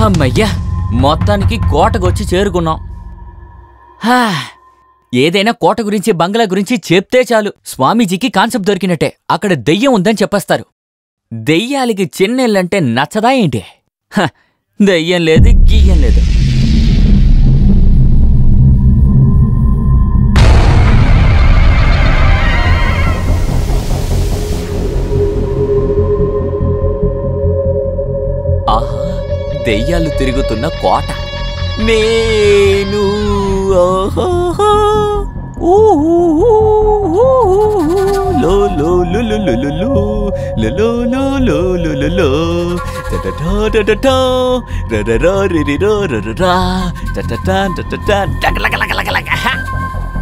అమ్మయ్యా, మొత్తానికి కోటకొచ్చి చేరుకున్నాం. ఏదైనా కోట గురించి బంగ్లా గురించి చెప్తే చాలు స్వామీజీకి కాన్సెప్ట్ దొరికినట్టే. అక్కడ దెయ్యం ఉందని చెప్పేస్తారు. దెయ్యాలకి చిన్నెళ్ళంటే నచ్చదా ఏంటి? దెయ్యం లేదు, గీయం లేదు. ఆహా, దెయ్యాలు తిరుగుతున్న కోట. నేను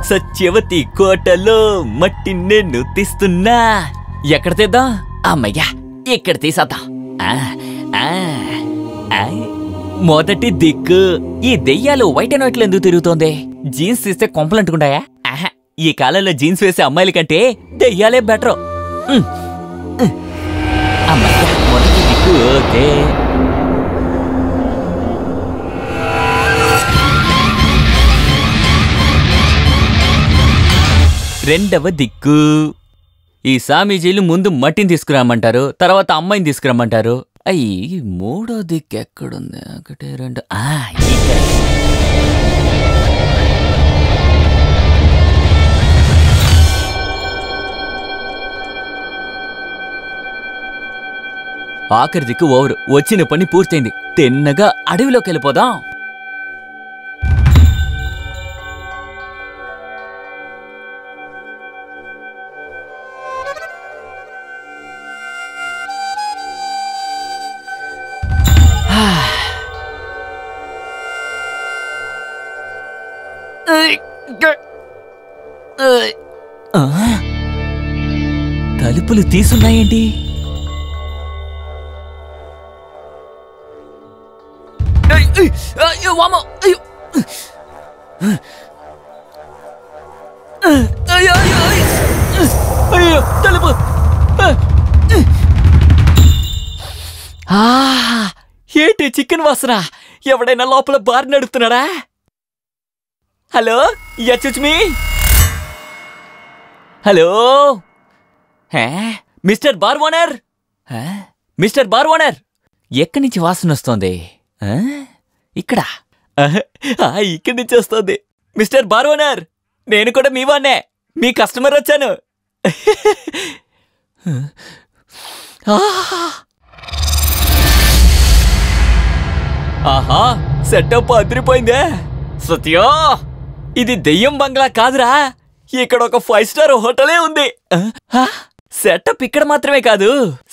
సత్యవతి కోటలో మట్టి నేను తీస్తున్నా. ఎక్కడ తీద్దాం? అమ్మయ్యా, ఇక్కడ తీసేద్దాం. మొదటి దిక్కు. ఈ దెయ్యాలు వైట్ అండ్ వైట్లు ఎందుకు తిరుగుతోంది? జీన్స్ తీస్తే కొంపలంటుకుంటాయా? ఈ కాలంలో జీన్స్ వేసే అమ్మాయిల కంటే దెయ్యాలే బెటర్. అమ్మయ్యా, మొదటి దిక్కు ఓకే. రెండవ దిక్కు. ఈ స్వామీజీలు ముందు మట్టిని తీసుకురామంటారు, తర్వాత అమ్మాయిని తీసుకురమ్మంటారు. అయ్యి, మూడో దిక్కు ఎక్కడుంది? 1 2. ఆఖరి దిక్కు ఓవరు. వచ్చిన పని పూర్తయింది. తిన్నగా అడవిలోకి వెళ్ళిపోదాం. తలుపులు తీసున్నాయేంటి? తలుపు. ఏంటి చికెన్ వాసన? ఎవడైనా లోపల బార్ నడుపుతున్నాడా? హలో, యచ్చుచ్మి. Hello, mister bar owner. Mister bar owner, ఎక్కడి నుంచి వాసన వస్తోంది? ఇక్కడ. ఇక్కడి నుంచి వస్తోంది. మిస్టర్ బార్ ఓనర్, నేను కూడా మీ వాన్నే. మీ కస్టమర్ వచ్చాను. ఆహా, సెటప్ అదిరిపోయిందే. సత్యో, ఇది దెయ్యం బంగ్లా కాదురా, ఇక్కడ ఒక 5 స్టార్ హోటలే ఉంది. సెటప్ ఇక్కడ మాత్రమే కాదు,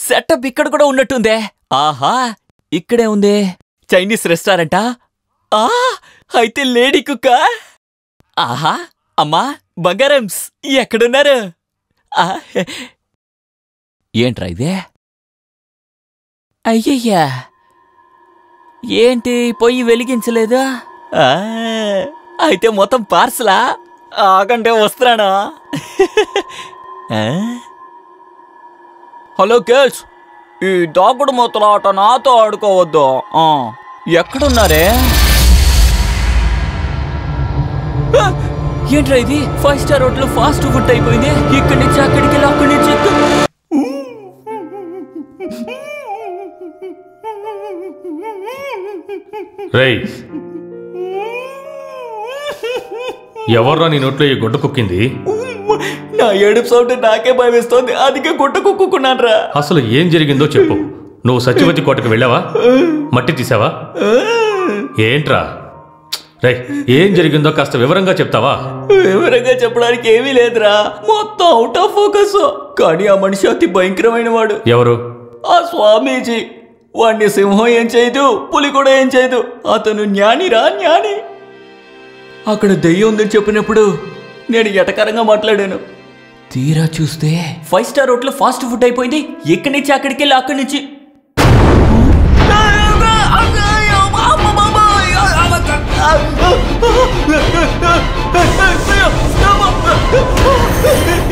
సెటప్ ఇక్కడ కూడా ఉన్నట్టుందే. ఆహా, ఇక్కడే ఉంది. చైనీస్ రెస్టారెంటా? అయితే లేడీ కుక్క. ఆహా, అమ్మా బంగారమ్స్ ఎక్కడున్నారు? ఏంట్రా ఇదే? అయ్యయ్యా, ఏంటి పొయ్యి వెలిగించలేదా? అయితే మొత్తం పార్సలా? ఆగంటే వస్తున్నానా? హలో గర్ల్స్, ఈ దాగుడు మూతల ఆట నాతో ఆడుకోవద్దు. ఎక్కడున్నారే? ఏంట్రా ఇది? 5 స్టార్ హోటల్ ఫాస్ట్ ఫుడ్ అయిపోయింది. ఇక్కడి నుంచి అక్కడికి వెళ్ళి అక్కడి నుంచి ఎవర్రా నీ నోట్లో ఈ గుడ్డ కుక్కింది? నా ఏడుపు సౌండ్ నాకే భయమేస్తోంది, అందుకే గుడ్డ కుక్కున్నాన్రా. అసలు ఏం జరిగిందో చెప్పు. నువ్వు సత్యవతి కోటకు వెళ్ళావా? మట్టి తీసావా? ఏంట్రా? రై, ఏం జరిగిందో కాస్త వివరంగా చెప్తావా? వివరంగా చెప్పడానికి ఏమీ లేదురా, మొత్తం అవుట్ ఆఫ్ ఫోకస్. కానీ ఆ మనిషి అతి భయంకరమైన వాడు. ఎవరు? ఆ స్వామీజీ. వాణ్ణి సింహం ఏం చేయదు, పులి కూడా ఏం చేయదు. అతను జ్ఞానిరా, జ్ఞాని. అక్కడ దెయ్యం ఉందని చెప్పినప్పుడు నేను ఎటకరంగా మాట్లాడాను. తీరా చూస్తే 5 స్టార్ హోటల్ ఫాస్ట్ ఫుడ్ అయిపోయింది. ఇక్కడి నుంచి అక్కడికి వెళ్ళి అక్కడి నుంచి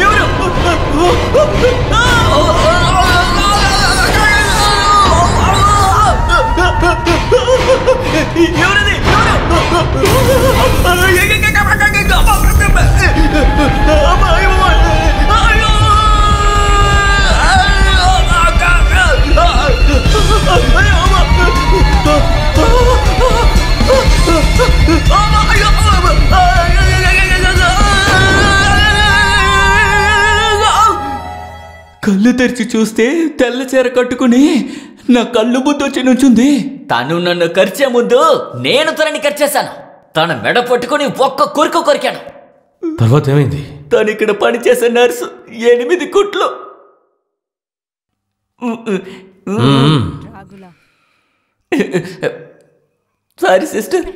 ఎవరు? తెరిచి చూస్తే తెల్ల చీర కట్టుకుని నా కళ్ళు బుద్ధొచ్చి నుంచుంది. తను నన్ను కరిచే ముందు నేను తనని కరిచేశాను. తన మెడ పట్టుకుని ఒక్క కొరికి కొరికాను. తర్వాత ఏమైంది? తను ఇక్కడ పనిచేసే నర్సు 8 కుట్లు. Sorry sister.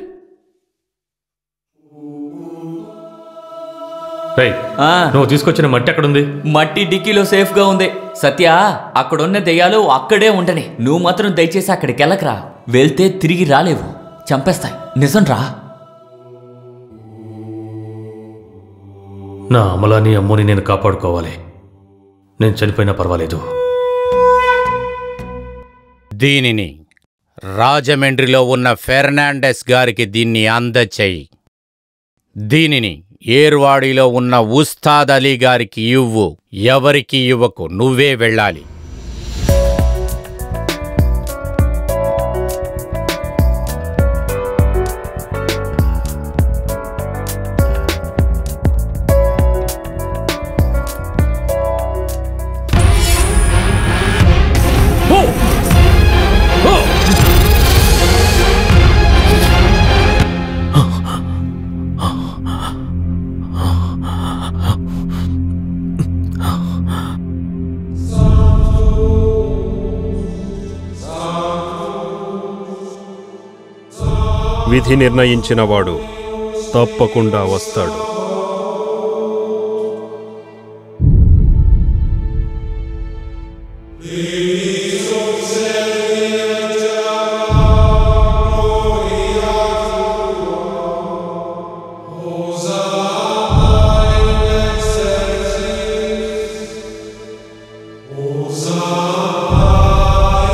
నువ్వు తీసుకొచ్చిన మట్టి ఎక్కడుంది? మట్టి డిక్కీలో సేఫ్ గా ఉంది. సత్య, అక్కడున్న దెయ్యాలు అక్కడే ఉండని. నువ్వు మాత్రం దయచేసి అక్కడికి వెళ్ళకరా. వెళ్తే తిరిగి రాలేవు, చంపేస్తాయి. నిజం రా. నా అమలాని అమ్మని నేను కాపాడుకోవాలి. నేను చనిపోయినా పర్వాలేదు. దీనిని రాజమండ్రిలో ఉన్న ఫెర్నాండెస్ గారికి దీన్ని అందచేయి. దీనిని ఏర్వాడిలో ఉన్న ఉస్తాద్ అలీ గారికి ఇవ్వు. ఎవరికి ఇవ్వకు, నువ్వే వెళ్ళాలి. విధి నిర్ణయించినవాడు తప్పకుండా వస్తాడు.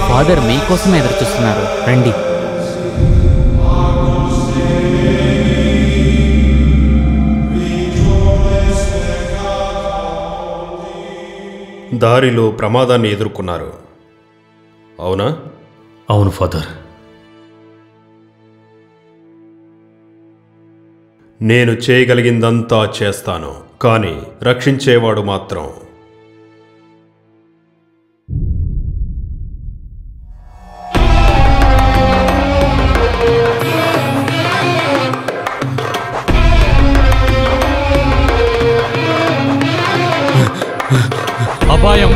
ఫాదర్ మీకోసం ఎదురు చూస్తున్నారు, రండి. దారిలో ప్రమాదాన్ని ఎదుర్కొన్నారు, అవునా? అవును ఫాదర్. నేను చేయగలిగిందంతా చేస్తాను, కానీ రక్షించేవాడు మాత్రం అపాయం,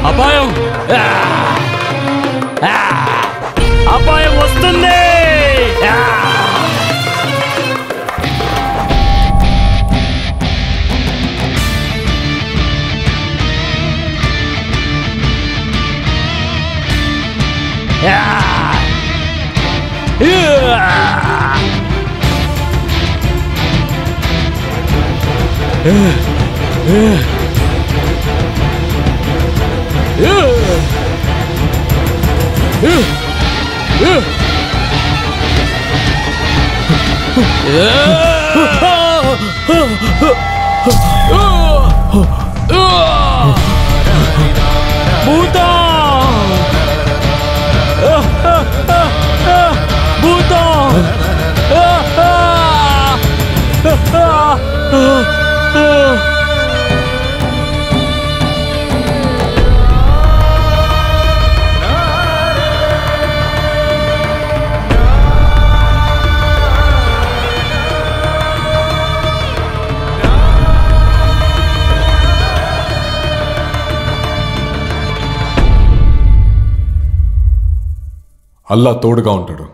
అపాయం, అపాయం వస్తుంది. అల్లా తోడుగా ఉంటాడు.